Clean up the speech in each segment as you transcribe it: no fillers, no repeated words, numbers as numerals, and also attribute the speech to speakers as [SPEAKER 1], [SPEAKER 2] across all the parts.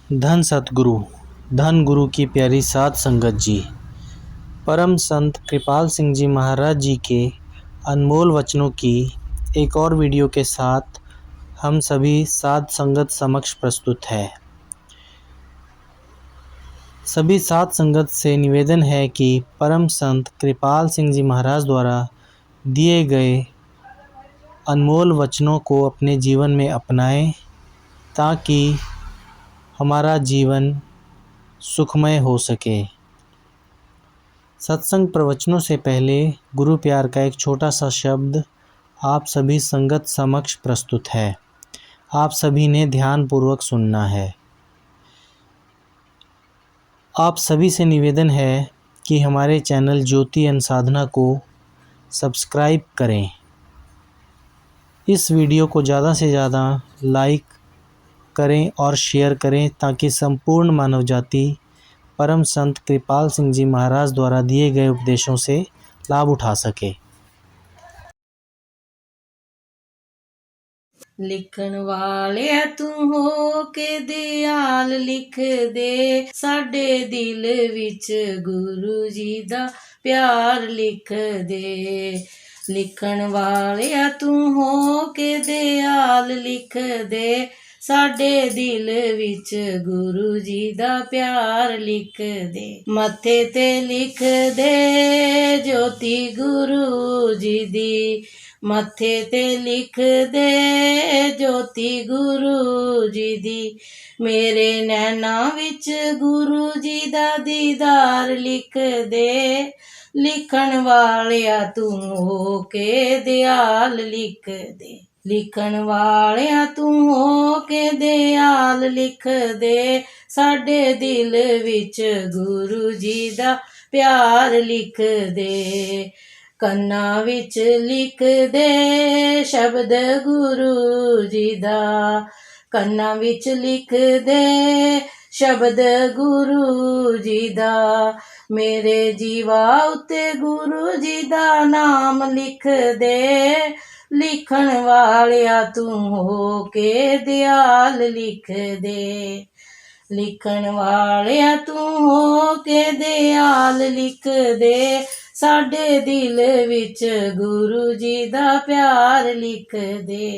[SPEAKER 1] धन सतगुरु, धन गुरु की प्यारी साध संगत जी। परम संत कृपाल सिंह जी महाराज जी के अनमोल वचनों की एक और वीडियो के साथ हम सभी साध संगत समक्ष प्रस्तुत है। सभी साध संगत से निवेदन है कि परम संत कृपाल सिंह जी महाराज द्वारा दिए गए अनमोल वचनों को अपने जीवन में अपनाएं, ताकि हमारा जीवन सुखमय हो सके। सत्संग प्रवचनों से पहले गुरु प्यार का एक छोटा सा शब्द आप सभी संगत समक्ष प्रस्तुत है। आप सभी ने ध्यान पूर्वक सुनना है। आप सभी से निवेदन है कि हमारे चैनल ज्योति एंड साधना को सब्सक्राइब करें। इस वीडियो को ज़्यादा से ज़्यादा लाइक करें और शेयर करें, ताकि संपूर्ण मानव जाति परम संत कृपाल सिंह जी महाराज द्वारा दिए गए उपदेशों से लाभ उठा सके।
[SPEAKER 2] लिखण वालिया तू हो के दयाल लिख दे, साडे दिल विच गुरु जी दा प्यार लिख दे। लिखण वालिया तू हो के दयाल लिख दे, साडे दिल विच गुरु जी दा प्यार लिख दे। मत्थे ते लिख दे ज्योति गुरु जी दी, मत्थे ते लिख दे ज्योति गुरु जी दी। मेरे नैना विच गुरु जी दा दीदार लिख दे। लिखण वालिया तू हो के दयाल लिख दे। लिखण वालिया तू हो के दयाल लिख दे, साडे दिल विच गुरु जी दा प्यार लिख दे। कन्ना विच लिख दे शब्द गुरु जी दा, कन्ना विच लिख दे शब्द गुरु जी दा। मेरे जीवा उते गुरु जी दा नाम लिख दे। लिखण वालिया तू हो के दयाल लिख दे। लिखण वालिया तू हो के दयाल लिख दे, साडे दिल विच गुरु जी दा प्यार लिख दे।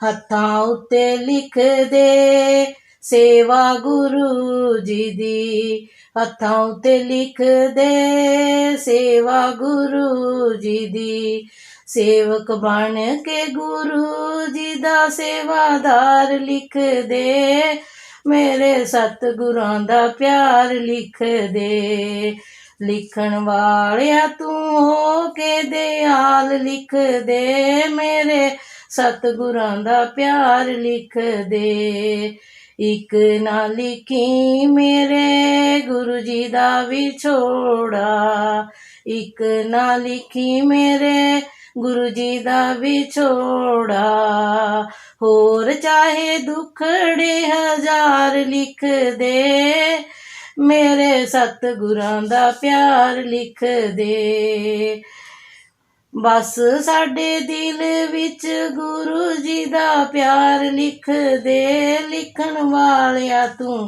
[SPEAKER 2] हत्थां उत्ते लिख दे सेवा गुरु जी दी, हत्थां उत्ते लिख दे सेवा गुरु जी दी। सेवक बन के गुरु जी दा सेवादार लिख दे, मेरे सतगुरां दा प्यार लिख दे। लिखण वालिया तू हो के दयाल लिख दे, मेरे सतगुरां दा प्यार लिख दे। इक ना लिखी मेरे गुरु जी दा विछोड़ा, इक ना लिखी मेरे गुरु जी दा विछोड़ा। होर चाहे दुखड़े हजार लिख दे, मेरे सतगुरां दा प्यार लिख दे। बस साडे दिल विच गुरु जी दा प्यार लिख दे। लिखण वालिया तू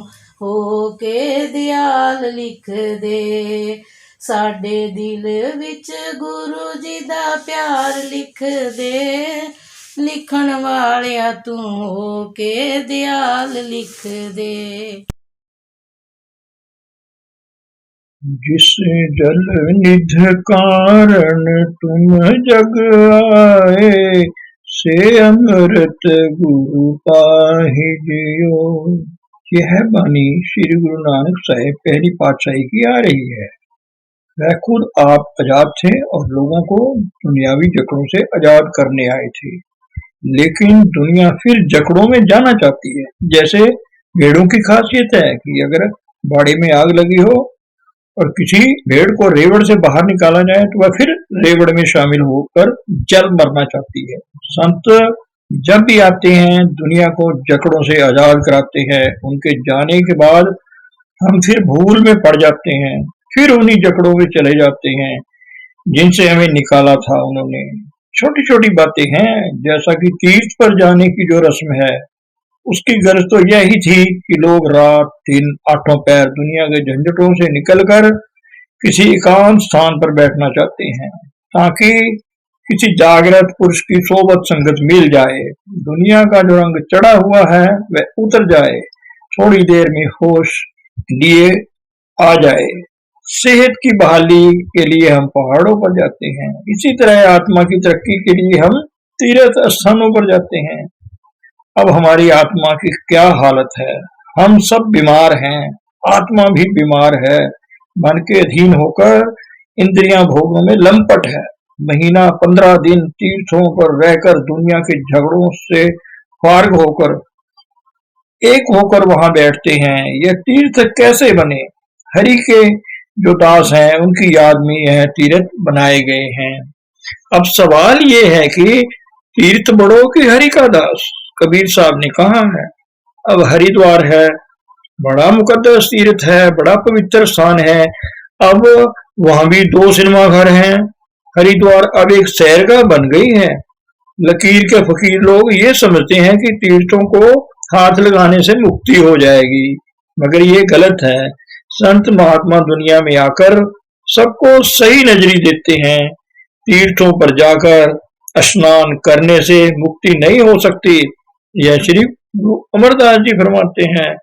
[SPEAKER 2] हो के दयाल लिख दे, साडे दिल विच गुरु जी दा प्यार लिख दे। लिखण वालिया तू हो के दयाल लिख दे।
[SPEAKER 3] जिस जल निध कारण तुम जग आए, से अमृत गुरु पाहि जियो। यह बानी श्री गुरु नानक साहिब पहली पातशाही की आ रही है। वह खुद आप आजाद थे और लोगों को दुनियावी जकड़ों से आजाद करने आए थे, लेकिन दुनिया फिर जकड़ों में जाना चाहती है। जैसे भेड़ों की खासियत है कि अगर बाड़े में आग लगी हो और किसी भेड़ को रेवड़ से बाहर निकाला जाए तो वह फिर रेवड़ में शामिल होकर जल मरना चाहती है। संत जब भी आते हैं दुनिया को जकड़ों से आजाद कराते हैं। उनके जाने के बाद हम फिर भूल में पड़ जाते हैं, फिर उन्हीं जकड़ों में चले जाते हैं जिनसे हमें निकाला था उन्होंने। छोटी छोटी बातें हैं, जैसा कि तीर्थ पर जाने की जो रस्म है उसकी गर्ज तो यही थी कि लोग रात दिन आठों पैर दुनिया के झंझटों से निकलकर किसी एकांत स्थान पर बैठना चाहते हैं, ताकि किसी जागृत पुरुष की सोबत संगत मिल जाए, दुनिया का जो रंग चढ़ा हुआ है वह उतर जाए, थोड़ी देर में होश लिए आ जाए। सेहत की बहाली के लिए हम पहाड़ों पर जाते हैं, इसी तरह आत्मा की तरक्की के लिए हम तीर्थ स्थानों पर जाते हैं। अब हमारी आत्मा की क्या हालत है? हम सब बीमार हैं, आत्मा भी बीमार है, मन के अधीन होकर इंद्रियां भोगों में लंपट है। महीना 15 दिन तीर्थों पर रहकर दुनिया के झगड़ों से फार्ग होकर एक होकर वहां बैठते हैं। यह तीर्थ कैसे बने? हरि के जो दास हैं उनकी याद में यह तीर्थ बनाए गए हैं। अब सवाल ये है कि तीर्थ बड़ो कि हरि का दास? कबीर साहब ने कहा है, अब हरिद्वार है, बड़ा मुकद्दस तीर्थ है, बड़ा पवित्र स्थान है। अब वहां भी 2 सिनेमा घर हैं। हरिद्वार अब एक सैरगाह बन गई है। लकीर के फकीर लोग ये समझते हैं कि तीर्थों को हाथ लगाने से मुक्ति हो जाएगी, मगर ये गलत है। संत महात्मा दुनिया में आकर सबको सही नजरी देते हैं। तीर्थों पर जाकर स्नान करने से मुक्ति नहीं हो सकती। यह श्री अमरदास जी फरमाते हैं,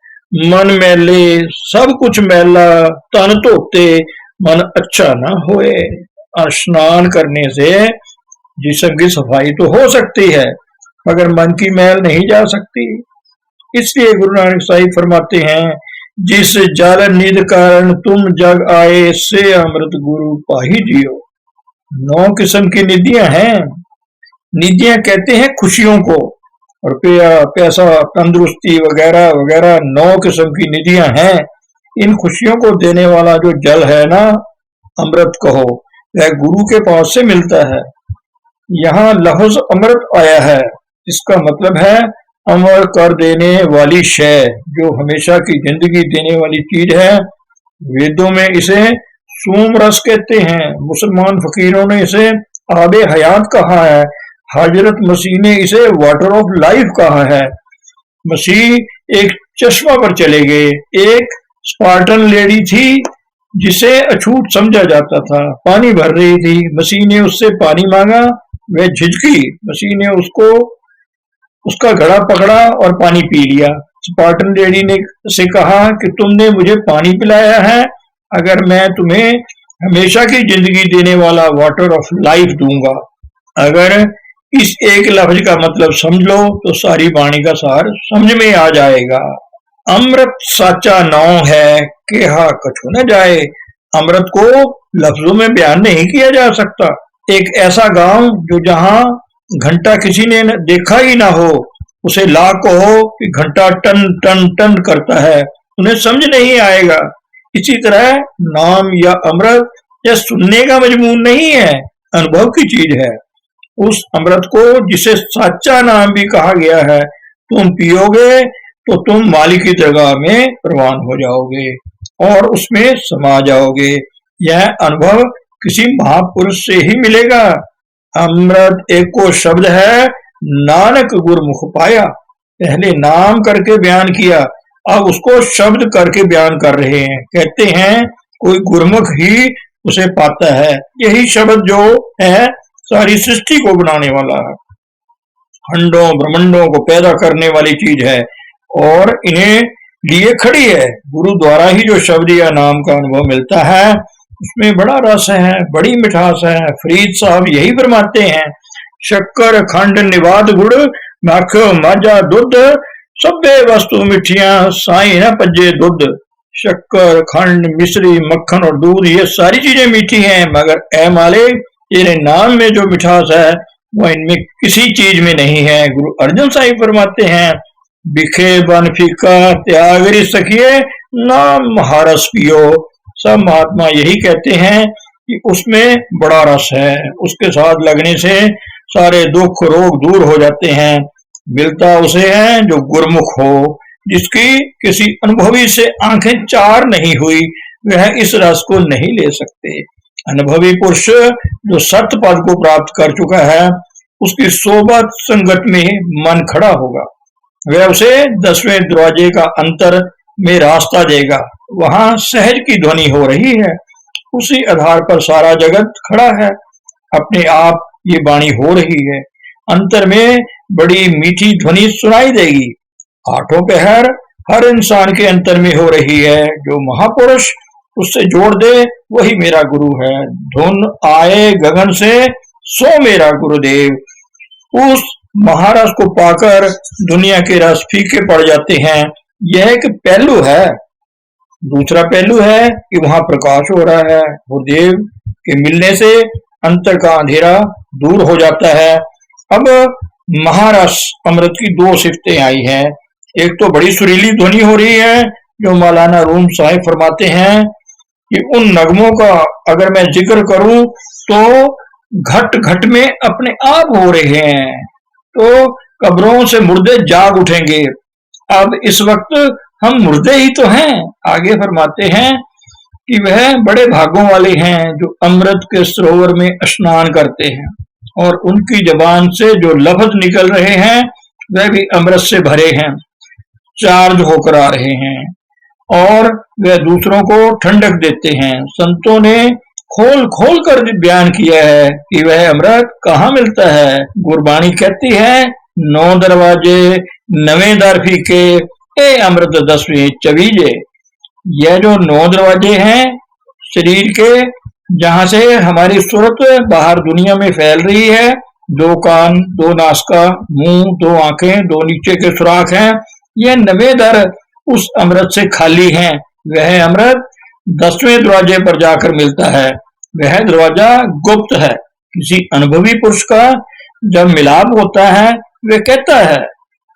[SPEAKER 3] मन मैले सब कुछ मैला, तन धोते मन अच्छा न होए। स्नान करने से जिस्म की सफाई तो हो सकती है, मगर मन की मैल नहीं जा सकती। इसलिए गुरु नानक साहिब फरमाते हैं, जिस जल निध कारण तुम जग आए, से अमृत गुरु पाही जियो। 9 किस्म की निधियां हैं। निधियां कहते हैं खुशियों को, रुपया पैसा तंदुरुस्ती वगैरह वगैरह 9 किस्म की निधियां हैं। इन खुशियों को देने वाला जो जल है ना, अमृत कहो, वह गुरु के पास से मिलता है। यहाँ लफ्ज अमृत आया है, इसका मतलब है अमर कर देने वाली शय, जो हमेशा की जिंदगी देने वाली चीज है। वेदों में इसे सूम रस कहते हैं, मुसलमान फकीरों ने इसे आबे हयात कहा है, हजरत मसीह ने इसे वाटर ऑफ लाइफ कहा है। मसीह एक चश्मा पर चले गए। एक स्पार्टन लेडी थी जिसे अछूत समझा जाता था, पानी भर रही थी। मसीह ने उससे पानी मांगा, वह झिझकी। मसीह ने उसका घड़ा पकड़ा और पानी पी लिया। स्पार्टन लेडी ने से कहा कि तुमने मुझे पानी पिलाया है, अगर मैं तुम्हें हमेशा की जिंदगी देने वाला वाटर ऑफ लाइफ दूंगा। अगर इस एक लफ्ज का मतलब समझ लो तो सारी वाणी का सार समझ में आ जाएगा। अमृत साचा नाव है, केहा कछु न जाए। अमृत को लफ्जों में बयान नहीं किया जा सकता। एक ऐसा गांव जो जहां घंटा किसी ने देखा ही ना हो, उसे ला कहो कि घंटा टन टन टन करता है, उन्हें समझ नहीं आएगा। इसी तरह नाम या अमृत यह सुनने का मजमून नहीं है, अनुभव की चीज है। उस अमृत को जिसे साचा नाम भी कहा गया है, तुम पियोगे तो तुम मालिक की दरगाह में प्रवान हो जाओगे और उसमें समा जाओगे। यह अनुभव किसी महापुरुष से ही मिलेगा। अमृत एक को शब्द है, नानक गुरमुख पाया। पहले नाम करके बयान किया, अब उसको शब्द करके बयान कर रहे हैं। कहते हैं कोई गुरमुख ही उसे पाता है। यही शब्द जो है सारी सृष्टि को बनाने वाला है, खंडों ब्रह्मांडों को पैदा करने वाली चीज है और इन्हें लिए खड़ी है। गुरु द्वारा ही जो शब्द या नाम का अनुभव मिलता है, उसमें बड़ा रस है, बड़ी मिठास है। फरीद साहब यही फरमाते हैं, शक्कर खंड निवाद गुड़, माखो माजा दुध, सभे वस्तु मिठियां साई न पजे दुध। शक्कर खंड मिश्री मक्खन और दूध ये सारी चीजें मीठी हैं, मगर ए माले तेरे नाम में जो मिठास है वो इनमें किसी चीज में नहीं है। गुरु अर्जन साहिब फरमाते हैं, बिखे बन फीका त्याग रि सखिए, नाम हारस पियो। सब महात्मा यही कहते हैं कि उसमें बड़ा रस है, उसके साथ लगने से सारे दुख रोग दूर हो जाते हैं। मिलता उसे है जो गुरमुख हो, जिसकी किसी अनुभवी से आंखें चार नहीं हुई, वह इस रस को नहीं ले सकते। अनुभवी पुरुष जो सत्य पद को प्राप्त कर चुका है, उसकी सोबत संगत में मन खड़ा होगा। वह उसे 10वें दरवाजे का अंतर में रास्ता देगा। वहां सहज की ध्वनि हो रही है, उसी आधार पर सारा जगत खड़ा है। अपने आप ये वाणी हो रही है, अंतर में बड़ी मीठी ध्वनि सुनाई देगी। आठों पहर हर इंसान के अंतर में हो रही है। जो महापुरुष उससे जोड़ दे वही मेरा गुरु है। धुन आए गगन से सो मेरा गुरुदेव। उस महारस को पाकर दुनिया के रस फीके पड़ जाते हैं। यह एक पहलू है। दूसरा पहलू है कि वहां प्रकाश हो रहा है। गुरुदेव के मिलने से अंतर का अंधेरा दूर हो जाता है। अब महारस अमृत की दो सिफतें आई हैं। एक तो बड़ी सुरीली ध्वनि हो रही है, जो मौलाना रूम साहिब फरमाते हैं कि उन नगमों का अगर मैं जिक्र करूं तो घट घट में अपने आप हो रहे हैं, तो कब्रों से मुर्दे जाग उठेंगे। अब इस वक्त हम मुर्दे ही तो हैं। आगे फरमाते हैं कि वह बड़े भागों वाले हैं जो अमृत के सरोवर में स्नान करते हैं और उनकी जबान से जो लफ्ज निकल रहे हैं वह भी अमृत से भरे हैं, चार्ज होकर आ रहे हैं और वह दूसरों को ठंडक देते हैं। संतों ने खोल खोल कर बयान किया है कि वह अमृत कहाँ मिलता है। गुरबाणी कहती है, 9 दरवाजे नवे दर फीके, ए अमृत 10वें चवीजे। यह जो 9 दरवाजे हैं शरीर के, जहां से हमारी सूरत बाहर दुनिया में फैल रही है, 2 कान, 2 नासका, मुंह, 2 आंखें, 2 नीचे के सुराख हैं, यह 9 दर उस अमृत से खाली हैं। वह अमृत 10वें दरवाजे पर जाकर मिलता है। वह दरवाजा गुप्त है। किसी अनुभवी पुरुष का जब मिलाप होता है, वह कहता है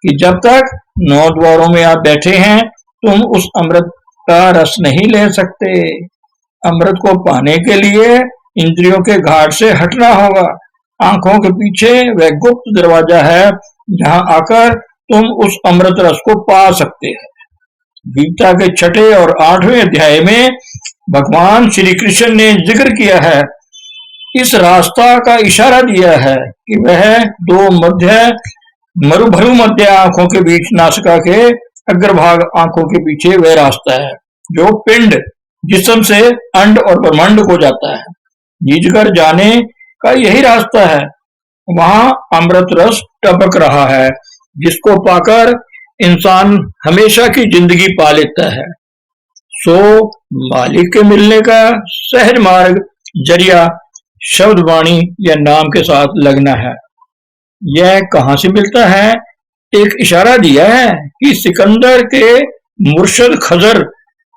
[SPEAKER 3] कि जब तक 9 द्वारों में आप बैठे हैं तुम उस अमृत का रस नहीं ले सकते। अमृत को पाने के लिए इंद्रियों के घाट से हटना होगा। आंखों के पीछे वह गुप्त दरवाजा है जहां आकर तुम उस अमृत रस को पा सकते हैं। गीता के 6 और 8वें अध्याय में भगवान श्री कृष्ण ने जिक्र किया है, इस रास्ता का इशारा दिया है कि वह 2 मध्य मरुभरु मध्य आंखों के बीच नासिका के अग्रभाग आंखों के पीछे वह रास्ता है जो पिंड जिस्म से अंड और ब्रह्मांड को जाता है। जीजकर जाने का यही रास्ता है। वहां अमृत रस टपक रहा है, जिसको पाकर इंसान हमेशा की जिंदगी पा लेता है। सो मालिक के मिलने का सहज मार्ग जरिया शब्द वाणी या नाम के साथ लगना है। यह कहां से मिलता है? एक इशारा दिया है कि सिकंदर के मुर्शद खजर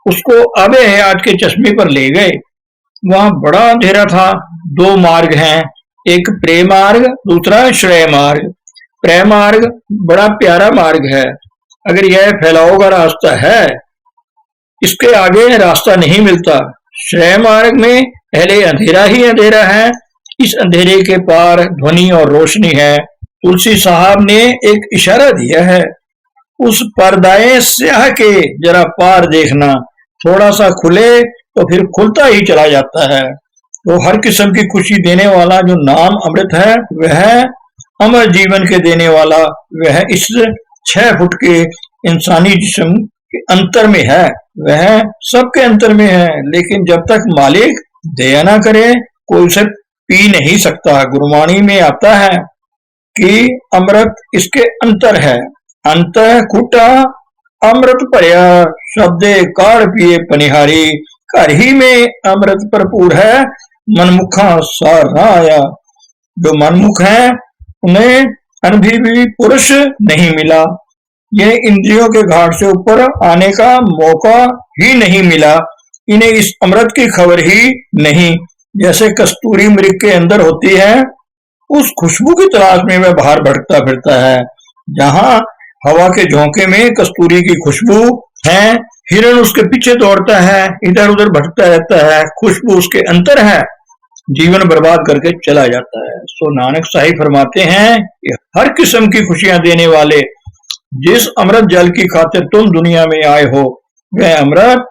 [SPEAKER 3] उसको आबे हयात के चश्मे पर ले गए। वहां बड़ा अंधेरा था। 2 मार्ग हैं, एक प्रेम मार्ग, दूसरा श्रेय मार्ग। प्रेम मार्ग बड़ा प्यारा मार्ग है। अगर यह फैलाव का रास्ता है, इसके आगे रास्ता नहीं मिलता। श्रेय मार्ग में पहले अंधेरा ही अंधेरा है, इस अंधेरे के पार ध्वनि और रोशनी है। तुलसी साहब ने एक इशारा दिया है, उस पर्दाए स्याह के जरा पार देखना, थोड़ा सा खुले तो फिर खुलता ही चला जाता है। तो हर किस्म की खुशी देने वाला जो नाम अमृत है, वह अमर जीवन के देने वाला, वह इस 6 फुट के इंसानी जिस्म के अंतर में है। वह सबके अंतर में है, लेकिन जब तक मालिक दया ना करे कोई उसे पी नहीं सकता। गुरबाणी में आता है कि अमृत इसके अंतर है। अंत कुटा अमृत भरिया, शब्दे काढ़ पिए पनिहारी। घर ही में अमृत भरपूर है, मनमुखा सार ना आया। जो मनमुख है उन्हें अनुभवी पुरुष नहीं मिला। यह इंद्रियों के घाट से ऊपर आने का मौका ही नहीं मिला। इन्हें इस अमृत की खबर ही नहीं। जैसे कस्तूरी मृग के अंदर होती है, उस खुशबू की तलाश में वह बाहर भटकता फिरता है। जहां हवा के झोंके में कस्तूरी की खुशबू है, हिरण उसके पीछे दौड़ता है, इधर उधर भटकता रहता है, खुशबू उसके अंतर है, जीवन बर्बाद करके चला जाता है। सो नानक साहिब फरमाते हैं कि हर किस्म की खुशियां देने वाले जिस अमृत जल की खातिर तुम दुनिया में आए हो, वह अमृत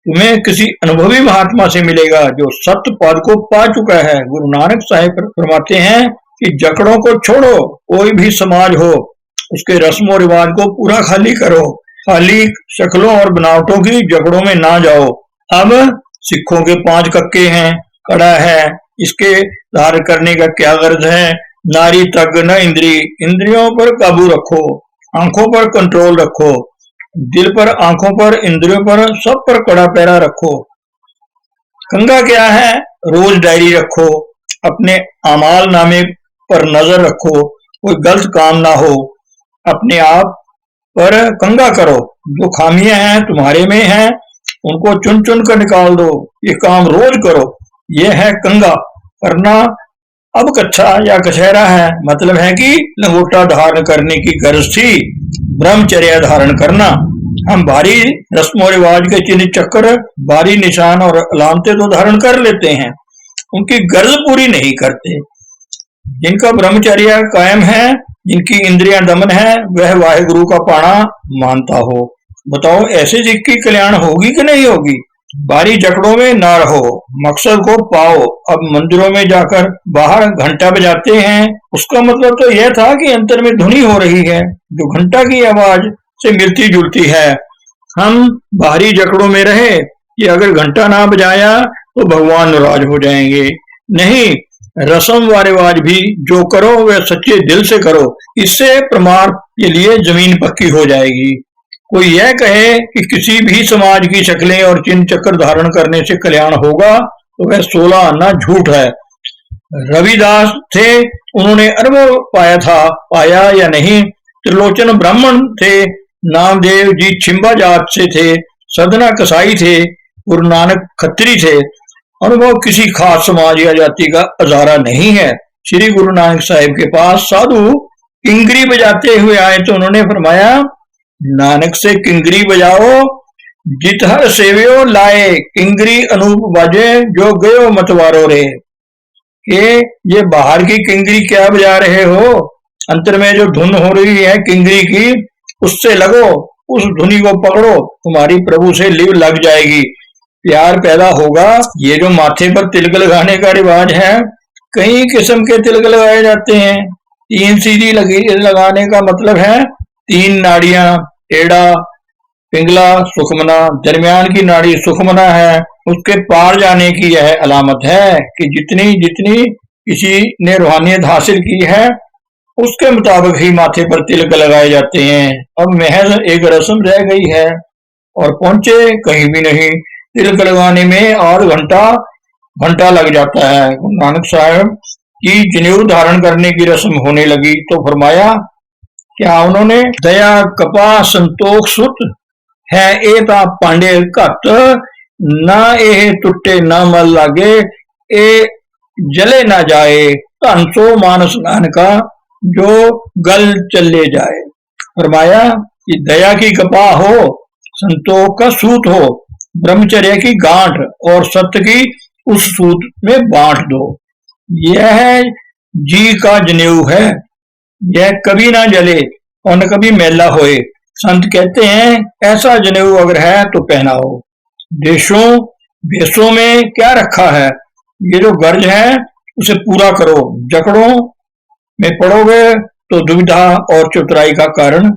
[SPEAKER 3] तुम्हें किसी अनुभवी महात्मा से मिलेगा जो सत्य पद को पा चुका है। गुरु नानक साहिब फरमाते हैं कि जकड़ों को छोड़ो, कोई भी समाज हो, उसके रस्म और रिवाज को पूरा खाली करो, खाली शक्लों और बनावटों की जकड़ों में ना जाओ। अब सिखों के 5 कक्के हैं, कड़ा है, इसके धारण करने का क्या गर्ज है? नारी तग न इंद्री, इंद्रियों पर काबू रखो, आंखों पर कंट्रोल रखो, दिल पर, आंखों पर, इंद्रियों पर, सब पर कड़ा पैरा रखो। कंगा क्या है? रोज डायरी रखो, अपने अमाल नामे पर नजर रखो, कोई गलत काम ना हो, अपने आप पर कंगा करो, जो खामियां हैं तुम्हारे में हैं उनको चुन चुन कर निकाल दो, ये काम रोज करो। ये है कंगा करना। अब कच्छा या कछहरा है, मतलब है कि लंगोटा धारण करने की गर्ज थी, ब्रह्मचर्या धारण करना। हम भारी रस्मों रिवाज के चिन्ह चक्र, भारी निशान और अलामतें तो धारण कर लेते हैं, उनकी गर्ज पूरी नहीं करते। जिनका ब्रह्मचर्य कायम है, जिनकी इंद्रियां दमन है, वह वाहेगुरु का पाणा मानता हो। बताओ ऐसे सिख की कल्याण होगी कि नहीं होगी? भारी जकड़ों में ना रहो, मकसद को पाओ। अब मंदिरों में जाकर बाहर घंटा बजाते हैं, उसका मतलब तो यह था कि अंतर में धुनी हो रही है जो घंटा की आवाज से मिलती जुलती है। हम बाहरी जकड़ों में रहे कि अगर घंटा ना बजाया तो भगवान नाराज हो जाएंगे। नहीं, रस्म व रिवाज भी जो करो वह सच्चे दिल से करो, इससे प्रमाण के लिए जमीन पक्की हो जाएगी। कोई यह कहे कि किसी भी समाज की शक्लें और चिन्ह चक्र धारण करने से कल्याण होगा तो वह 16 आना झूठ है। रविदास थे, उन्होंने अरबों पाया था, पाया या नहीं। त्रिलोचन ब्राह्मण थे, नामदेव जी छिंबा जात से थे, सदना कसाई थे, गुरु नानक खत्री थे। अनुभव किसी खास समाज या जाति का अजारा नहीं है। श्री गुरु नानक साहिब के पास साधु किंगरी बजाते हुए आए तो उन्होंने फरमाया, नानक से किंगरी बजाओ, जित हर सेवियो लाए, किंगरी अनूप बाजे, जो गयो मतवारो रे। कि ये बाहर की किंगरी क्या बजा रहे हो? अंतर में जो धुन हो रही है किंगरी की, उससे लगो, उस धुनी को पकड़ो, तुम्हारी प्रभु से लिव लग जाएगी, प्यार पैदा होगा। ये जो माथे पर तिलक लगाने का रिवाज है, कई किस्म के तिलक लगाए जाते हैं। 3 सीधी लगाने का मतलब है 3 नाड़ियां, टेढ़ा, पिंगला, सुखमना। दरमियान की नाड़ी सुखमना है, उसके पार जाने की यह अलामत है कि जितनी जितनी किसी ने रूहानियत हासिल की है उसके मुताबिक ही माथे पर तिलक लगाए जाते हैं। अब महज एक रस्म रह गई है और पहुंचे कहीं भी नहीं। तिलक लगाने में 8 घंटा लग जाता है। गुरु नानक साहब की जनेऊ धारण करने की रस्म होने लगी तो फरमाया, क्या उन्होंने दया कपा संतोख सुत है ए ता पांडे घट, ना ए टुटे ना मल लागे, ए जले ना जाए, धन सो मानस नानका, जो गल चले जाए। फरमाया कि दया की कपा हो, संतोख का सूत हो, ब्रह्मचर्य की गांठ और सत्य की उस सूत में बांट दो। यह जी का जनेऊ है, यह कभी ना जले और न कभी मैला होए। संत कहते हैं ऐसा जनेऊ अगर है तो पहनाओ। देशों भेषों में क्या रखा है? ये जो गर्ज है उसे पूरा करो। जकड़ों में पड़ोगे तो दुविधा और चतुराई का कारण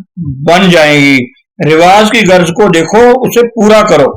[SPEAKER 3] बन जाएगी। रिवाज की गर्ज को देखो, उसे पूरा करो।